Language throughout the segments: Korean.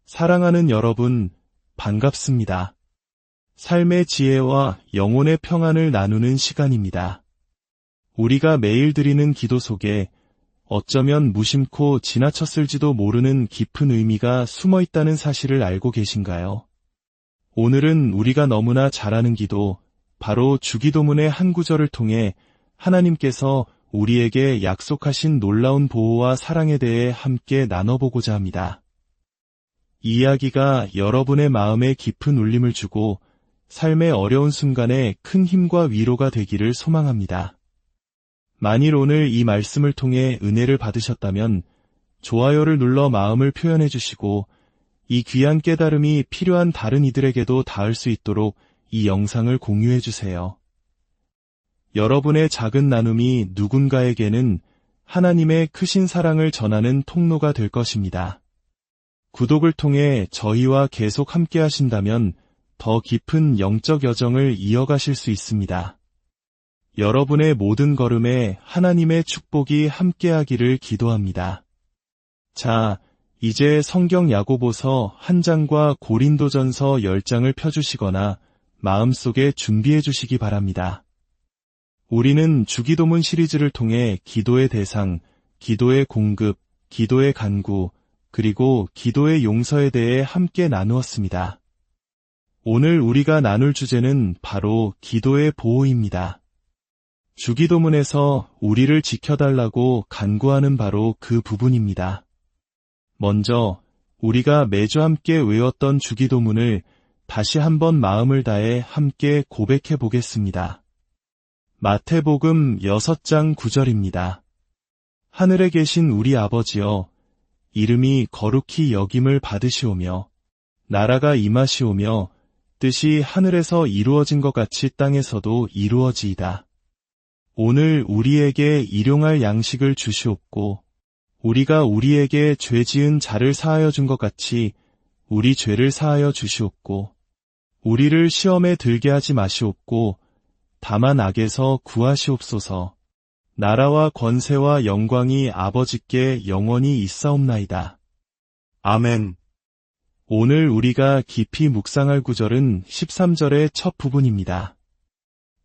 사랑하는 여러분, 반갑습니다. 삶의 지혜와 영혼의 평안을 나누는 시간입니다. 우리가 매일 드리는 기도 속에 어쩌면 무심코 지나쳤을지도 모르는 깊은 의미가 숨어 있다는 사실을 알고 계신가요? 오늘은 우리가 너무나 잘 아는 기도, 바로 주기도문의 한 구절을 통해 하나님께서 우리에게 약속하신 놀라운 보호와 사랑에 대해 함께 나눠보고자 합니다. 이 이야기가 여러분의 마음에 깊은 울림을 주고 삶의 어려운 순간에 큰 힘과 위로가 되기를 소망합니다. 만일 오늘 이 말씀을 통해 은혜를 받으셨다면 좋아요를 눌러 마음을 표현해 주시고 이 귀한 깨달음이 필요한 다른 이들에게도 닿을 수 있도록 이 영상을 공유해 주세요. 여러분의 작은 나눔이 누군가에게는 하나님의 크신 사랑을 전하는 통로가 될 것입니다. 구독을 통해 저희와 계속 함께 하신다면 더 깊은 영적 여정을 이어가실 수 있습니다. 여러분의 모든 걸음에 하나님의 축복이 함께하기를 기도합니다. 자, 이제 성경 야고보서 1장과 고린도전서 10장을 펴주시거나 마음속에 준비해 주시기 바랍니다. 우리는 주기도문 시리즈를 통해 기도의 대상, 기도의 공급, 기도의 간구, 그리고 기도의 용서에 대해 함께 나누었습니다. 오늘 우리가 나눌 주제는 바로 기도의 보호입니다. 주기도문에서 우리를 지켜달라고 간구하는 바로 그 부분입니다. 먼저 우리가 매주 함께 외웠던 주기도문을 다시 한번 마음을 다해 함께 고백해 보겠습니다. 마태복음 6장 9절입니다. 하늘에 계신 우리 아버지여, 이름이 거룩히 여김을 받으시오며 나라가 임하시오며 뜻이 하늘에서 이루어진 것 같이 땅에서도 이루어지이다. 오늘 우리에게 일용할 양식을 주시옵고 우리가 우리에게 죄 지은 자를 사하여 준 것 같이 우리 죄를 사하여 주시옵고 우리를 시험에 들게 하지 마시옵고 다만 악에서 구하시옵소서. 나라와 권세와 영광이 아버지께 영원히 있사옵나이다. 아멘. 오늘 우리가 깊이 묵상할 구절은 13절의 첫 부분입니다.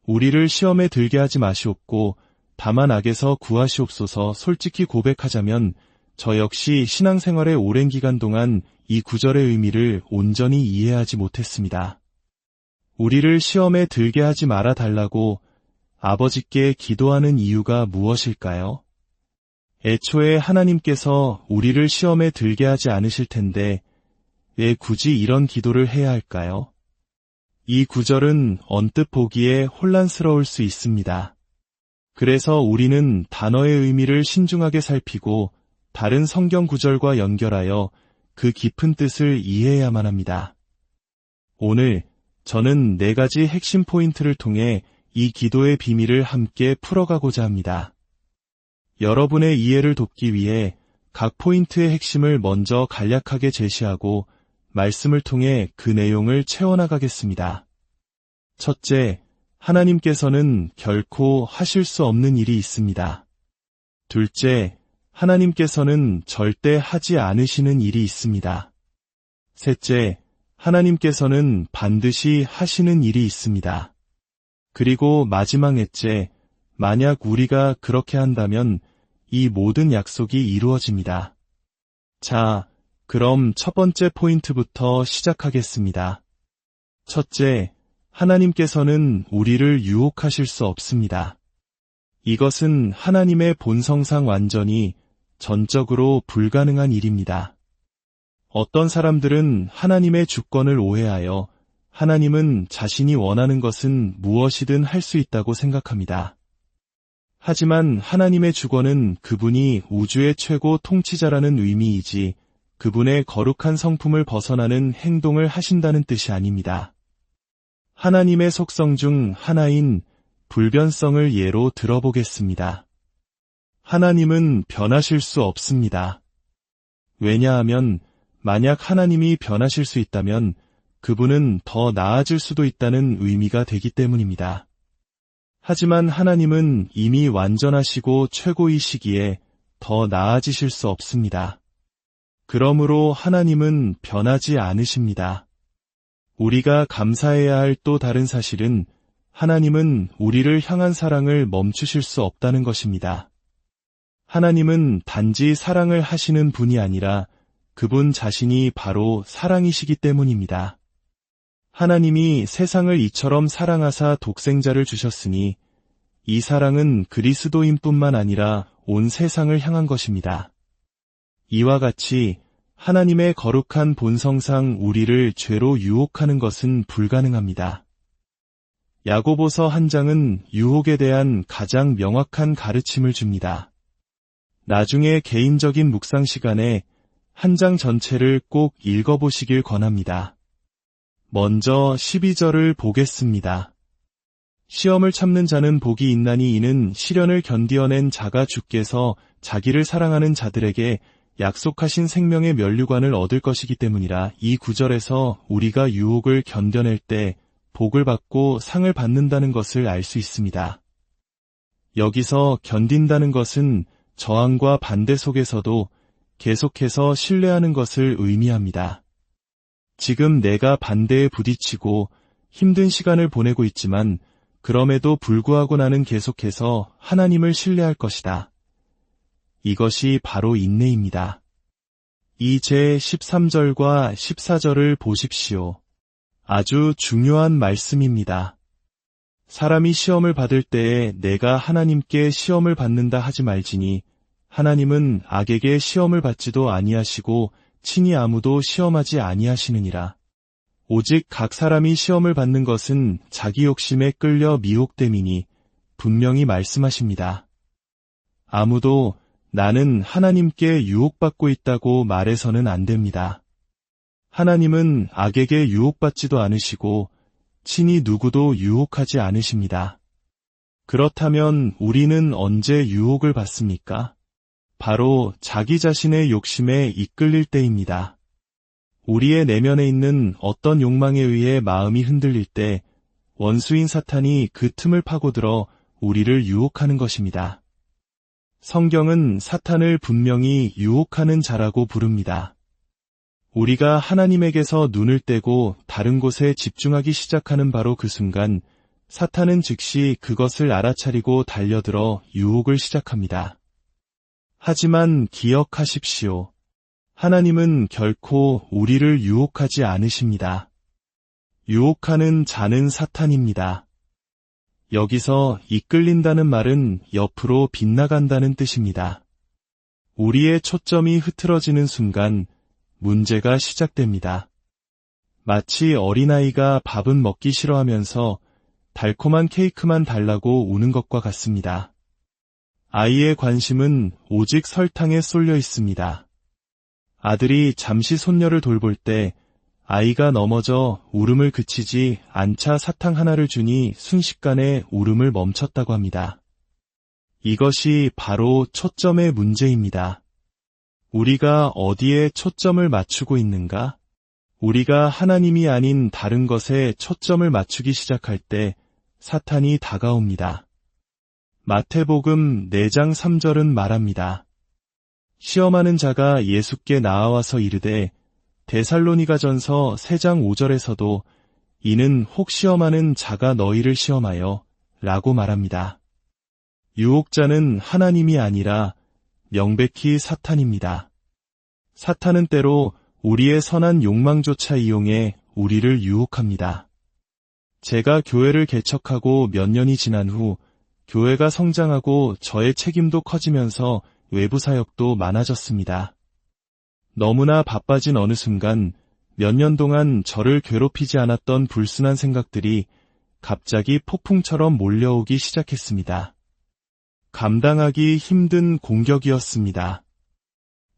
우리를 시험에 들게 하지 마시옵고 다만 악에서 구하시옵소서. 솔직히 고백하자면 저 역시 신앙생활의 오랜 기간 동안 이 구절의 의미를 온전히 이해하지 못했습니다. 우리를 시험에 들게 하지 말아 달라고 아버지께 기도하는 이유가 무엇일까요? 애초에 하나님께서 우리를 시험에 들게 하지 않으실 텐데 왜 굳이 이런 기도를 해야 할까요? 이 구절은 언뜻 보기에 혼란스러울 수 있습니다. 그래서 우리는 단어의 의미를 신중하게 살피고 다른 성경 구절과 연결하여 그 깊은 뜻을 이해해야만 합니다. 오늘 저는 4가지 핵심 포인트를 통해 이 기도의 비밀을 함께 풀어가고자 합니다. 여러분의 이해를 돕기 위해 각 포인트의 핵심을 먼저 간략하게 제시하고 말씀을 통해 그 내용을 채워나가겠습니다. 첫째, 하나님께서는 결코 하실 수 없는 일이 있습니다. 둘째, 하나님께서는 절대 하지 않으시는 일이 있습니다. 셋째, 하나님께서는 반드시 하시는 일이 있습니다. 그리고 마지막 넷째, 만약 우리가 그렇게 한다면 이 모든 약속이 이루어집니다. 자, 그럼 첫 번째 포인트부터 시작하겠습니다. 첫째, 하나님께서는 우리를 유혹하실 수 없습니다. 이것은 하나님의 본성상 완전히 전적으로 불가능한 일입니다. 어떤 사람들은 하나님의 주권을 오해하여 하나님은 자신이 원하는 것은 무엇이든 할 수 있다고 생각합니다. 하지만 하나님의 주권은 그분이 우주의 최고 통치자라는 의미이지 그분의 거룩한 성품을 벗어나는 행동을 하신다는 뜻이 아닙니다. 하나님의 속성 중 하나인 불변성을 예로 들어보겠습니다. 하나님은 변하실 수 없습니다. 왜냐하면 만약 하나님이 변하실 수 있다면 그분은 더 나아질 수도 있다는 의미가 되기 때문입니다. 하지만 하나님은 이미 완전하시고 최고이시기에 더 나아지실 수 없습니다. 그러므로 하나님은 변하지 않으십니다. 우리가 감사해야 할 또 다른 사실은 하나님은 우리를 향한 사랑을 멈추실 수 없다는 것입니다. 하나님은 단지 사랑을 하시는 분이 아니라 그분 자신이 바로 사랑이시기 때문입니다. 하나님이 세상을 이처럼 사랑하사 독생자를 주셨으니 이 사랑은 그리스도인뿐만 아니라 온 세상을 향한 것입니다. 이와 같이 하나님의 거룩한 본성상 우리를 죄로 유혹하는 것은 불가능합니다. 야고보서 한 장은 유혹에 대한 가장 명확한 가르침을 줍니다. 나중에 개인적인 묵상 시간에 한 장 전체를 꼭 읽어보시길 권합니다. 먼저 12절을 보겠습니다. 시험을 참는 자는 복이 있나니 이는 시련을 견디어낸 자가 주께서 자기를 사랑하는 자들에게 약속하신 생명의 면류관을 얻을 것이기 때문이라. 이 구절에서 우리가 유혹을 견뎌낼 때 복을 받고 상을 받는다는 것을 알 수 있습니다. 여기서 견딘다는 것은 저항과 반대 속에서도 계속해서 신뢰하는 것을 의미합니다. 지금 내가 반대에 부딪히고 힘든 시간을 보내고 있지만 그럼에도 불구하고 나는 계속해서 하나님을 신뢰할 것이다. 이것이 바로 인내입니다. 이 제 13절과 14절을 보십시오. 아주 중요한 말씀입니다. 사람이 시험을 받을 때에 내가 하나님께 시험을 받는다 하지 말지니 하나님은 악에게 시험을 받지도 아니하시고 친히 아무도 시험하지 아니하시느니라. 오직 각 사람이 시험을 받는 것은 자기 욕심에 끌려 미혹됨이니 분명히 말씀하십니다. 아무도 나는 하나님께 유혹받고 있다고 말해서는 안 됩니다. 하나님은 악에게 유혹받지도 않으시고 친히 누구도 유혹하지 않으십니다. 그렇다면 우리는 언제 유혹을 받습니까? 바로 자기 자신의 욕심에 이끌릴 때입니다. 우리의 내면에 있는 어떤 욕망에 의해 마음이 흔들릴 때 원수인 사탄이 그 틈을 파고들어 우리를 유혹하는 것입니다. 성경은 사탄을 분명히 유혹하는 자라고 부릅니다. 우리가 하나님에게서 눈을 떼고 다른 곳에 집중하기 시작하는 바로 그 순간 사탄은 즉시 그것을 알아차리고 달려들어 유혹을 시작합니다. 하지만 기억하십시오. 하나님은 결코 우리를 유혹하지 않으십니다. 유혹하는 자는 사탄입니다. 여기서 이끌린다는 말은 옆으로 빗나간다는 뜻입니다. 우리의 초점이 흐트러지는 순간 문제가 시작됩니다. 마치 어린아이가 밥은 먹기 싫어하면서 달콤한 케이크만 달라고 우는 것과 같습니다. 아이의 관심은 오직 설탕에 쏠려 있습니다. 아들이 잠시 손녀를 돌볼 때 아이가 넘어져 울음을 그치지 않자 사탕 하나를 주니 순식간에 울음을 멈췄다고 합니다. 이것이 바로 초점의 문제입니다. 우리가 어디에 초점을 맞추고 있는가? 우리가 하나님이 아닌 다른 것에 초점을 맞추기 시작할 때 사탄이 다가옵니다. 마태복음 4장 3절은 말합니다. 시험하는 자가 예수께 나아와서 이르되 데살로니가전서 3장 5절에서도 이는 혹 시험하는 자가 너희를 시험하여 라고 말합니다. 유혹자는 하나님이 아니라 명백히 사탄입니다. 사탄은 때로 우리의 선한 욕망조차 이용해 우리를 유혹합니다. 제가 교회를 개척하고 몇 년이 지난 후 교회가 성장하고 저의 책임도 커지면서 외부 사역도 많아졌습니다. 너무나 바빠진 어느 순간 몇 년 동안 저를 괴롭히지 않았던 불순한 생각들이 갑자기 폭풍처럼 몰려오기 시작했습니다. 감당하기 힘든 공격이었습니다.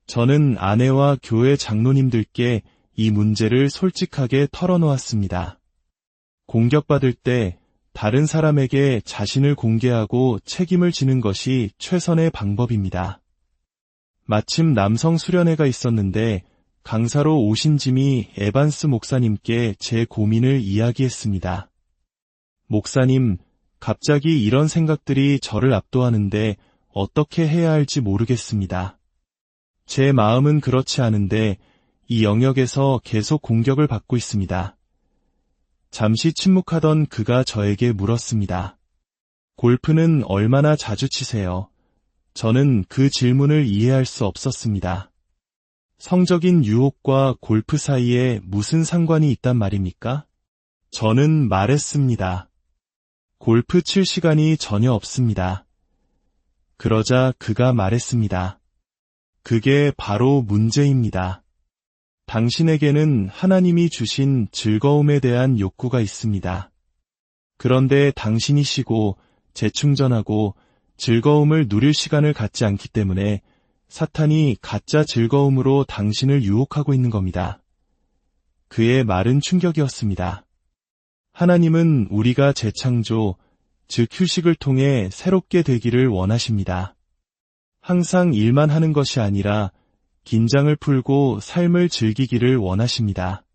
저는 아내와 교회 장로님들께 이 문제를 솔직하게 털어놓았습니다. 공격받을 때 다른 사람에게 자신을 공개하고 책임을 지는 것이 최선의 방법입니다. 마침 남성 수련회가 있었는데 강사로 오신 짐이 에반스 목사님께 제 고민을 이야기했습니다. 목사님, 갑자기 이런 생각들이 저를 압도하는데 어떻게 해야 할지 모르겠습니다. 제 마음은 그렇지 않은데 이 영역에서 계속 공격을 받고 있습니다. 잠시 침묵하던 그가 저에게 물었습니다. 골프는 얼마나 자주 치세요? 저는 그 질문을 이해할 수 없었습니다. 성적인 유혹과 골프 사이에 무슨 상관이 있단 말입니까? 저는 말했습니다. 골프 칠 시간이 전혀 없습니다. 그러자 그가 말했습니다. 그게 바로 문제입니다. 당신에게는 하나님이 주신 즐거움에 대한 욕구가 있습니다. 그런데 당신이 쉬고 재충전하고 즐거움을 누릴 시간을 갖지 않기 때문에 사탄이 가짜 즐거움으로 당신을 유혹하고 있는 겁니다. 그의 말은 충격이었습니다. 하나님은 우리가 재창조, 즉 휴식을 통해 새롭게 되기를 원하십니다. 항상 일만 하는 것이 아니라 긴장을 풀고 삶을 즐기기를 원하십니다.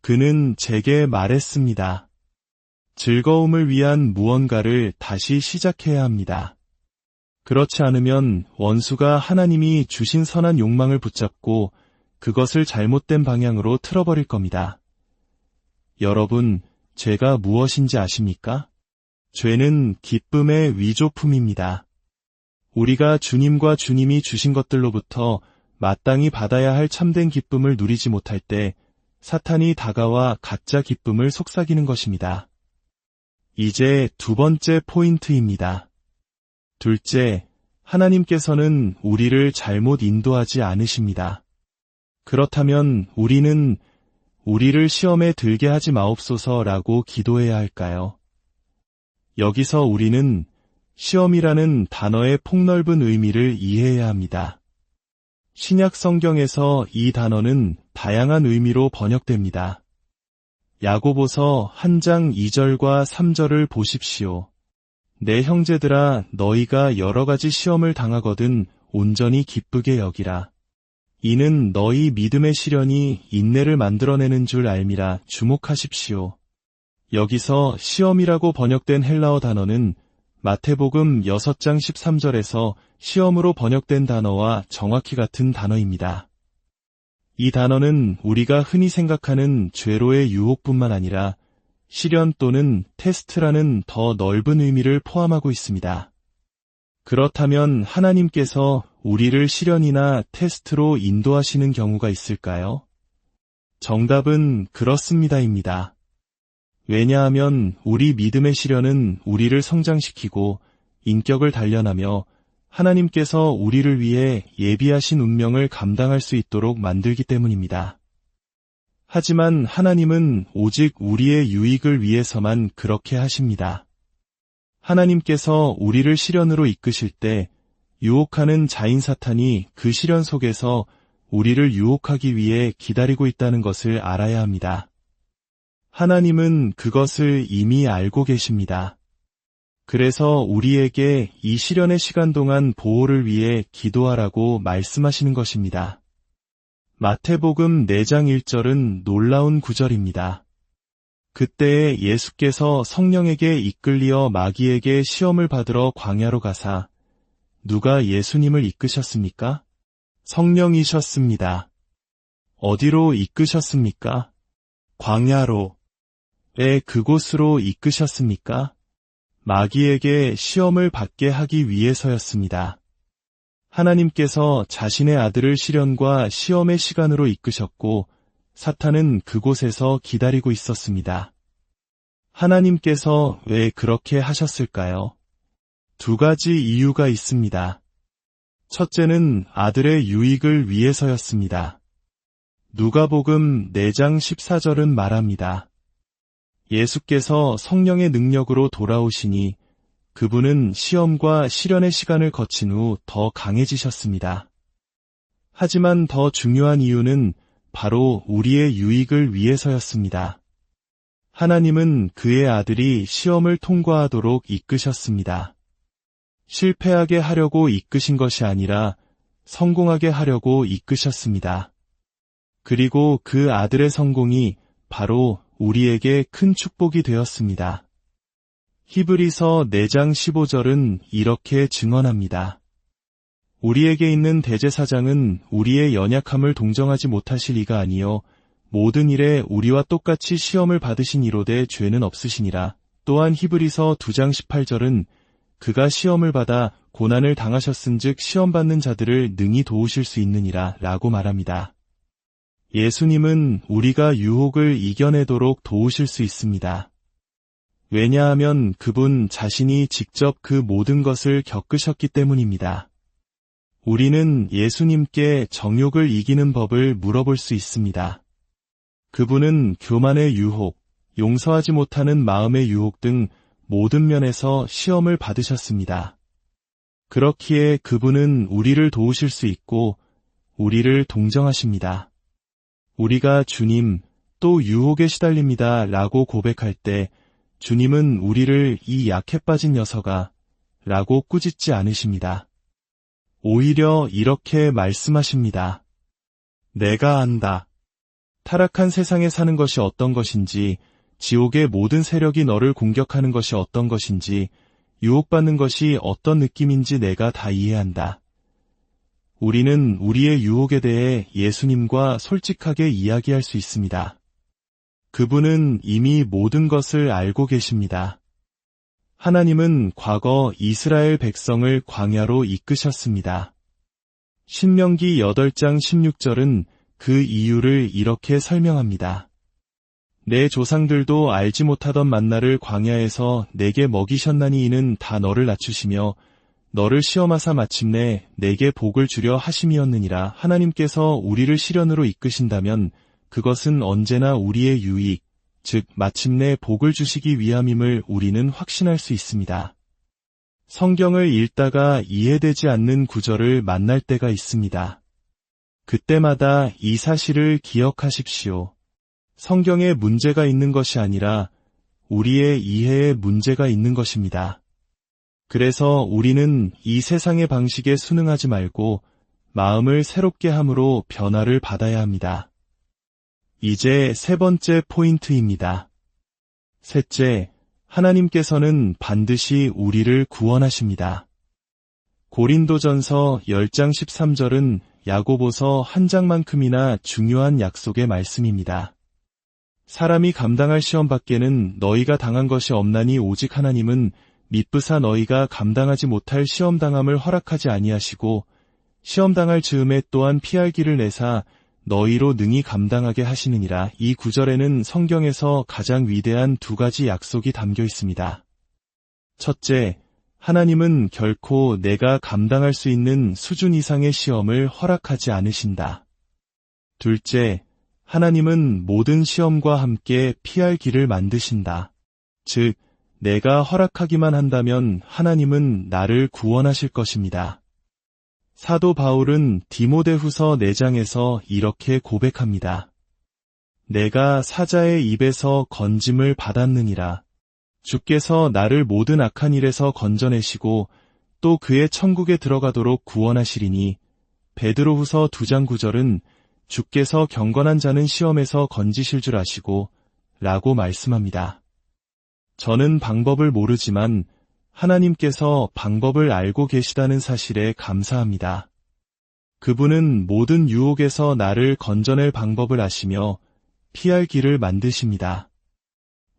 그는 제게 말했습니다. 즐거움을 위한 무언가를 다시 시작해야 합니다. 그렇지 않으면 원수가 하나님이 주신 선한 욕망을 붙잡고 그것을 잘못된 방향으로 틀어버릴 겁니다. 여러분, 죄가 무엇인지 아십니까? 죄는 기쁨의 위조품입니다. 우리가 주님과 주님이 주신 것들로부터 마땅히 받아야 할 참된 기쁨을 누리지 못할 때 사탄이 다가와 가짜 기쁨을 속삭이는 것입니다. 이제 두 번째 포인트입니다. 둘째, 하나님께서는 우리를 잘못 인도하지 않으십니다. 그렇다면 우리는 우리를 시험에 들게 하지 마옵소서라고 기도해야 할까요? 여기서 우리는 시험이라는 단어의 폭넓은 의미를 이해해야 합니다. 신약 성경에서 이 단어는 다양한 의미로 번역됩니다. 야고보서 1장 2절과 3절을 보십시오. 내 형제들아 너희가 여러 가지 시험을 당하거든 온전히 기쁘게 여기라. 이는 너희 믿음의 시련이 인내를 만들어내는 줄 알미라. 주목하십시오. 여기서 시험이라고 번역된 헬라어 단어는 마태복음 6장 13절에서 시험으로 번역된 단어와 정확히 같은 단어입니다. 이 단어는 우리가 흔히 생각하는 죄로의 유혹뿐만 아니라 시련 또는 테스트라는 더 넓은 의미를 포함하고 있습니다. 그렇다면 하나님께서 우리를 시련이나 테스트로 인도하시는 경우가 있을까요? 정답은 그렇습니다입니다. 왜냐하면 우리 믿음의 시련은 우리를 성장시키고 인격을 단련하며 하나님께서 우리를 위해 예비하신 운명을 감당할 수 있도록 만들기 때문입니다. 하지만 하나님은 오직 우리의 유익을 위해서만 그렇게 하십니다. 하나님께서 우리를 시련으로 이끄실 때 유혹하는 자인 사탄이 그 시련 속에서 우리를 유혹하기 위해 기다리고 있다는 것을 알아야 합니다. 하나님은 그것을 이미 알고 계십니다. 그래서 우리에게 이 시련의 시간 동안 보호를 위해 기도하라고 말씀하시는 것입니다. 마태복음 4장 1절은 놀라운 구절입니다. 그때에 예수께서 성령에게 이끌리어 마귀에게 시험을 받으러 광야로 가사 누가 예수님을 이끄셨습니까? 성령이셨습니다. 어디로 이끄셨습니까? 광야로. 왜 그곳으로 이끄셨습니까? 마귀에게 시험을 받게 하기 위해서였습니다. 하나님께서 자신의 아들을 시련과 시험의 시간으로 이끄셨고 사탄은 그곳에서 기다리고 있었습니다. 하나님께서 왜 그렇게 하셨을까요? 두 가지 이유가 있습니다. 첫째는 아들의 유익을 위해서였습니다. 누가복음 4장 14절은 말합니다. 예수께서 성령의 능력으로 돌아오시니 그분은 시험과 시련의 시간을 거친 후 더 강해지셨습니다. 하지만 더 중요한 이유는 바로 우리의 유익을 위해서였습니다. 하나님은 그의 아들이 시험을 통과하도록 이끄셨습니다. 실패하게 하려고 이끄신 것이 아니라 성공하게 하려고 이끄셨습니다. 그리고 그 아들의 성공이 바로 우리에게 큰 축복이 되었습니다. 히브리서 4장 15절은 이렇게 증언합니다. 우리에게 있는 대제사장은 우리의 연약함을 동정하지 못하실 이가 아니요 모든 일에 우리와 똑같이 시험을 받으신 이로되 죄는 없으시니라. 또한 히브리서 9장 18절은 그가 시험을 받아 고난을 당하셨은즉 시험받는 자들을 능히 도우실 수 있느니라 라고 말합니다. 예수님은 우리가 유혹을 이겨내도록 도우실 수 있습니다. 왜냐하면 그분 자신이 직접 그 모든 것을 겪으셨기 때문입니다. 우리는 예수님께 정욕을 이기는 법을 물어볼 수 있습니다. 그분은 교만의 유혹, 용서하지 못하는 마음의 유혹 등 모든 면에서 시험을 받으셨습니다. 그렇기에 그분은 우리를 도우실 수 있고 우리를 동정하십니다. 우리가 주님, 또 유혹에 시달립니다 라고 고백할 때 주님은 우리를 이 약해 빠진 녀석아 라고 꾸짖지 않으십니다. 오히려 이렇게 말씀하십니다. 내가 안다. 타락한 세상에 사는 것이 어떤 것인지, 지옥의 모든 세력이 너를 공격하는 것이 어떤 것인지, 유혹받는 것이 어떤 느낌인지 내가 다 이해한다. 우리는 우리의 유혹에 대해 예수님과 솔직하게 이야기할 수 있습니다. 그분은 이미 모든 것을 알고 계십니다. 하나님은 과거 이스라엘 백성을 광야로 이끄셨습니다. 신명기 8장 16절은 그 이유를 이렇게 설명합니다. 내 조상들도 알지 못하던 만나를 광야에서 내게 먹이셨나니 이는 다 너를 낮추시며 너를 시험하사 마침내 내게 복을 주려 하심이었느니라. 하나님께서 우리를 시련으로 이끄신다면 그것은 언제나 우리의 유익, 즉 마침내 복을 주시기 위함임을 우리는 확신할 수 있습니다. 성경을 읽다가 이해되지 않는 구절을 만날 때가 있습니다. 그때마다 이 사실을 기억하십시오. 성경에 문제가 있는 것이 아니라 우리의 이해에 문제가 있는 것입니다. 그래서 우리는 이 세상의 방식에 순응하지 말고 마음을 새롭게 함으로 변화를 받아야 합니다. 이제 세 번째 포인트입니다. 셋째, 하나님께서는 반드시 우리를 구원하십니다. 고린도전서 10장 13절은 야고보서 한 장만큼이나 중요한 약속의 말씀입니다. 사람이 감당할 시험 밖에는 너희가 당한 것이 없나니 오직 하나님은 미쁘사 너희가 감당하지 못할 시험당함을 허락하지 아니하시고 시험당할 즈음에 또한 피할 길을 내사 너희로 능히 감당하게 하시느니라. 이 구절에는 성경에서 가장 위대한 두 가지 약속이 담겨 있습니다. 첫째, 하나님은 결코 내가 감당할 수 있는 수준 이상의 시험을 허락하지 않으신다. 둘째, 하나님은 모든 시험과 함께 피할 길을 만드신다. 즉, 내가 허락하기만 한다면 하나님은 나를 구원하실 것입니다. 사도 바울은 디모데후서 4장에서 이렇게 고백합니다. 내가 사자의 입에서 건짐을 받았느니라. 주께서 나를 모든 악한 일에서 건져내시고 또 그의 천국에 들어가도록 구원하시리니 베드로후서 2장 9절은 주께서 경건한 자는 시험에서 건지실 줄 아시고 라고 말씀합니다. 저는 방법을 모르지만 하나님께서 방법을 알고 계시다는 사실에 감사합니다. 그분은 모든 유혹에서 나를 건져낼 방법을 아시며 피할 길을 만드십니다.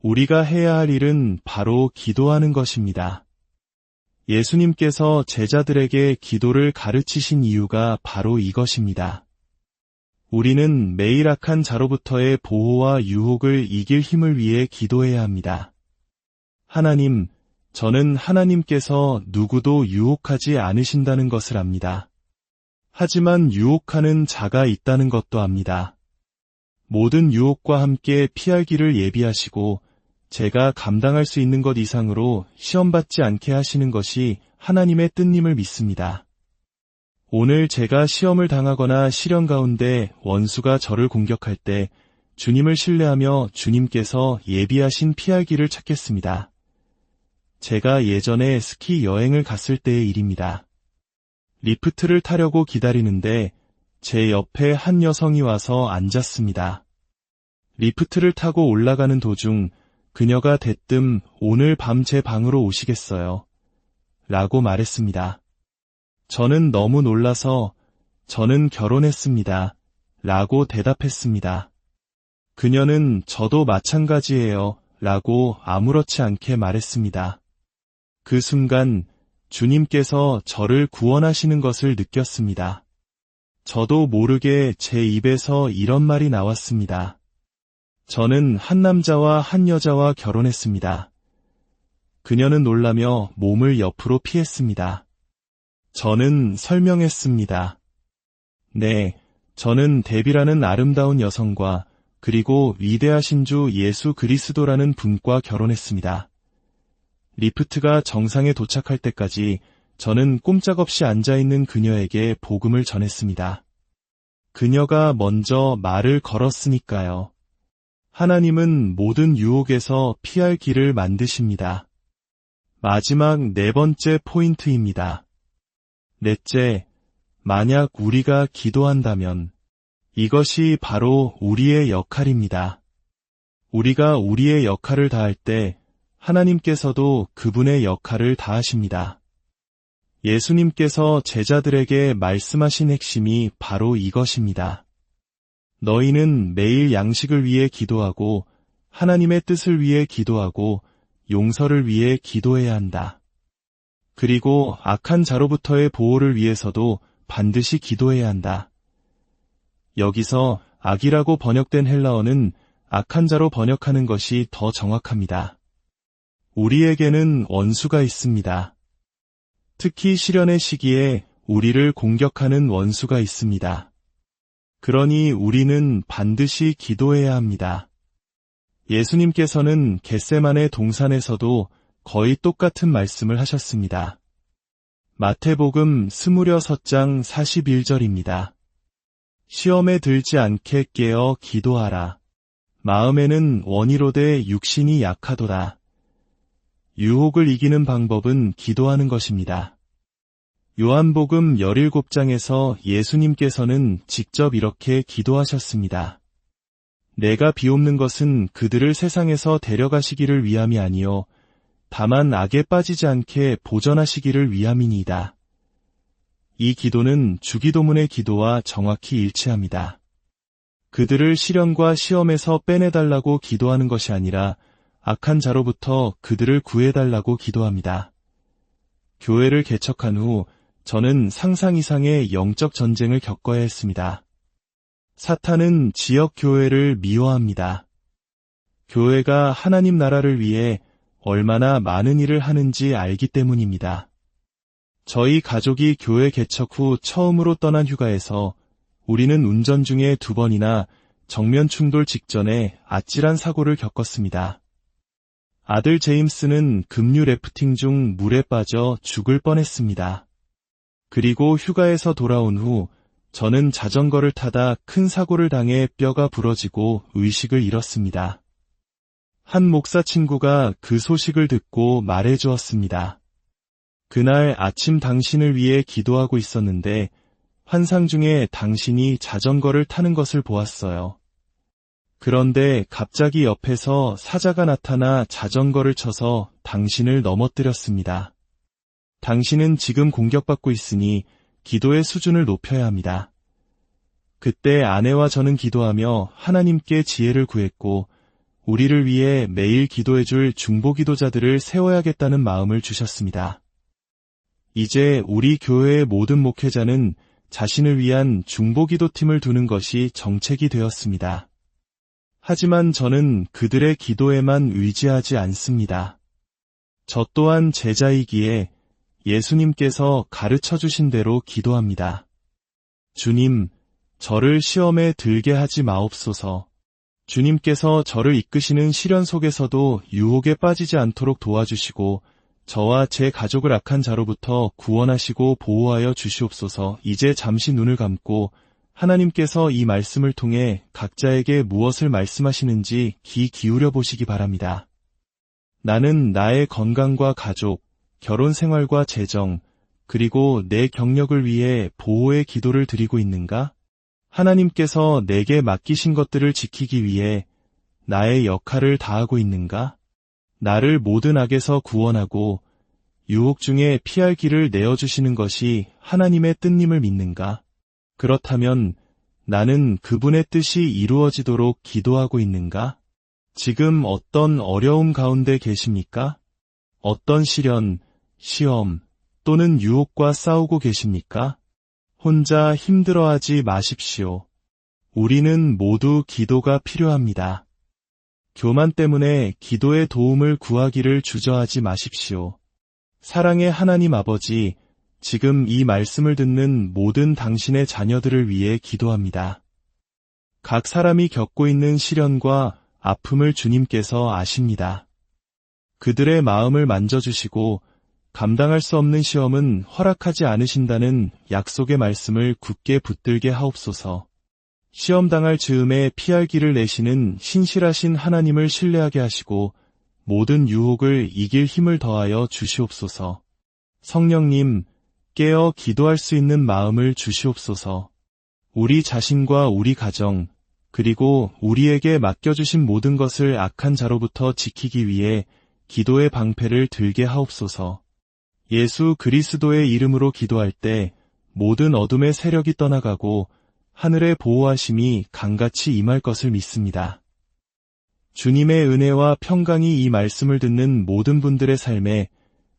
우리가 해야 할 일은 바로 기도하는 것입니다. 예수님께서 제자들에게 기도를 가르치신 이유가 바로 이것입니다. 우리는 매일 악한 자로부터의 보호와 유혹을 이길 힘을 위해 기도해야 합니다. 하나님, 저는 하나님께서 누구도 유혹하지 않으신다는 것을 압니다. 하지만 유혹하는 자가 있다는 것도 압니다. 모든 유혹과 함께 피할 길을 예비하시고 제가 감당할 수 있는 것 이상으로 시험받지 않게 하시는 것이 하나님의 뜻임을 믿습니다. 오늘 제가 시험을 당하거나 시련 가운데 원수가 저를 공격할 때 주님을 신뢰하며 주님께서 예비하신 피할 길을 찾겠습니다. 제가 예전에 스키 여행을 갔을 때의 일입니다. 리프트를 타려고 기다리는데 제 옆에 한 여성이 와서 앉았습니다. 리프트를 타고 올라가는 도중 그녀가 대뜸 오늘 밤 제 방으로 오시겠어요? 라고 말했습니다. 저는 너무 놀라서 저는 결혼했습니다. 라고 대답했습니다. 그녀는 저도 마찬가지예요. 라고 아무렇지 않게 말했습니다. 그 순간 주님께서 저를 구원하시는 것을 느꼈습니다. 저도 모르게 제 입에서 이런 말이 나왔습니다. 저는 한 남자와 한 여자와 결혼했습니다. 그녀는 놀라며 몸을 옆으로 피했습니다. 저는 설명했습니다. 네, 저는 데비라는 아름다운 여성과 그리고 위대하신 주 예수 그리스도라는 분과 결혼했습니다. 리프트가 정상에 도착할 때까지 저는 꼼짝없이 앉아있는 그녀에게 복음을 전했습니다. 그녀가 먼저 말을 걸었으니까요. 하나님은 모든 유혹에서 피할 길을 만드십니다. 마지막 네 번째 포인트입니다. 넷째, 만약 우리가 기도한다면 이것이 바로 우리의 역할입니다. 우리가 우리의 역할을 다할 때 하나님께서도 그분의 역할을 다하십니다. 예수님께서 제자들에게 말씀하신 핵심이 바로 이것입니다. 너희는 매일 양식을 위해 기도하고 하나님의 뜻을 위해 기도하고 용서를 위해 기도해야 한다. 그리고 악한 자로부터의 보호를 위해서도 반드시 기도해야 한다. 여기서 악이라고 번역된 헬라어는 악한 자로 번역하는 것이 더 정확합니다. 우리에게는 원수가 있습니다. 특히 시련의 시기에 우리를 공격하는 원수가 있습니다. 그러니 우리는 반드시 기도해야 합니다. 예수님께서는 겟세마네 동산에서도 거의 똑같은 말씀을 하셨습니다. 마태복음 26장 41절입니다. 시험에 들지 않게 깨어 기도하라. 마음에는 원이로되 육신이 약하도다. 유혹을 이기는 방법은 기도하는 것입니다. 요한복음 17장에서 예수님께서는 직접 이렇게 기도하셨습니다. 내가 비옵는 것은 그들을 세상에서 데려가시기를 위함이 아니요 다만 악에 빠지지 않게 보전하시기를 위함이니이다. 이 기도는 주기도문의 기도와 정확히 일치합니다. 그들을 시련과 시험에서 빼내달라고 기도하는 것이 아니라 악한 자로부터 그들을 구해달라고 기도합니다. 교회를 개척한 후 저는 상상 이상의 영적 전쟁을 겪어야 했습니다. 사탄은 지역 교회를 미워합니다. 교회가 하나님 나라를 위해 얼마나 많은 일을 하는지 알기 때문입니다. 저희 가족이 교회 개척 후 처음으로 떠난 휴가에서 우리는 운전 중에 2번이나 정면 충돌 직전에 아찔한 사고를 겪었습니다. 아들 제임스는 급류 래프팅 중 물에 빠져 죽을 뻔했습니다. 그리고 휴가에서 돌아온 후 저는 자전거를 타다 큰 사고를 당해 뼈가 부러지고 의식을 잃었습니다. 한 목사 친구가 그 소식을 듣고 말해 주었습니다. 그날 아침 당신을 위해 기도하고 있었는데 환상 중에 당신이 자전거를 타는 것을 보았어요. 그런데 갑자기 옆에서 사자가 나타나 자전거를 쳐서 당신을 넘어뜨렸습니다. 당신은 지금 공격받고 있으니 기도의 수준을 높여야 합니다. 그때 아내와 저는 기도하며 하나님께 지혜를 구했고 우리를 위해 매일 기도해줄 중보기도자들을 세워야겠다는 마음을 주셨습니다. 이제 우리 교회의 모든 목회자는 자신을 위한 중보기도팀을 두는 것이 정책이 되었습니다. 하지만 저는 그들의 기도에만 의지하지 않습니다. 저 또한 제자이기에 예수님께서 가르쳐 주신 대로 기도합니다. 주님, 저를 시험에 들게 하지 마옵소서. 주님께서 저를 이끄시는 시련 속에서도 유혹에 빠지지 않도록 도와주시고 저와 제 가족을 악한 자로부터 구원하시고 보호하여 주시옵소서. 이제 잠시 눈을 감고 하나님께서 이 말씀을 통해 각자에게 무엇을 말씀하시는지 귀 기울여 보시기 바랍니다. 나는 나의 건강과 가족, 결혼 생활과 재정, 그리고 내 경력을 위해 보호의 기도를 드리고 있는가? 하나님께서 내게 맡기신 것들을 지키기 위해 나의 역할을 다하고 있는가? 나를 모든 악에서 구원하고 유혹 중에 피할 길을 내어주시는 것이 하나님의 뜻임을 믿는가? 그렇다면 나는 그분의 뜻이 이루어지도록 기도하고 있는가? 지금 어떤 어려움 가운데 계십니까? 어떤 시련, 시험 또는 유혹과 싸우고 계십니까? 혼자 힘들어하지 마십시오. 우리는 모두 기도가 필요합니다. 교만 때문에 기도의 도움을 구하기를 주저하지 마십시오. 사랑의 하나님 아버지, 지금 이 말씀을 듣는 모든 당신의 자녀들을 위해 기도합니다. 각 사람이 겪고 있는 시련과 아픔을 주님께서 아십니다. 그들의 마음을 만져주시고 감당할 수 없는 시험은 허락하지 않으신다는 약속의 말씀을 굳게 붙들게 하옵소서. 시험당할 즈음에 피할 길을 내시는 신실하신 하나님을 신뢰하게 하시고 모든 유혹을 이길 힘을 더하여 주시옵소서. 성령님, 깨어 기도할 수 있는 마음을 주시옵소서. 우리 자신과 우리 가정, 그리고 우리에게 맡겨주신 모든 것을 악한 자로부터 지키기 위해 기도의 방패를 들게 하옵소서. 예수 그리스도의 이름으로 기도할 때 모든 어둠의 세력이 떠나가고 하늘의 보호하심이 강같이 임할 것을 믿습니다. 주님의 은혜와 평강이 이 말씀을 듣는 모든 분들의 삶에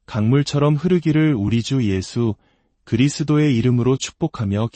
강물처럼 흐르기를 우리 주 예수 그리스도의 이름으로 축복하며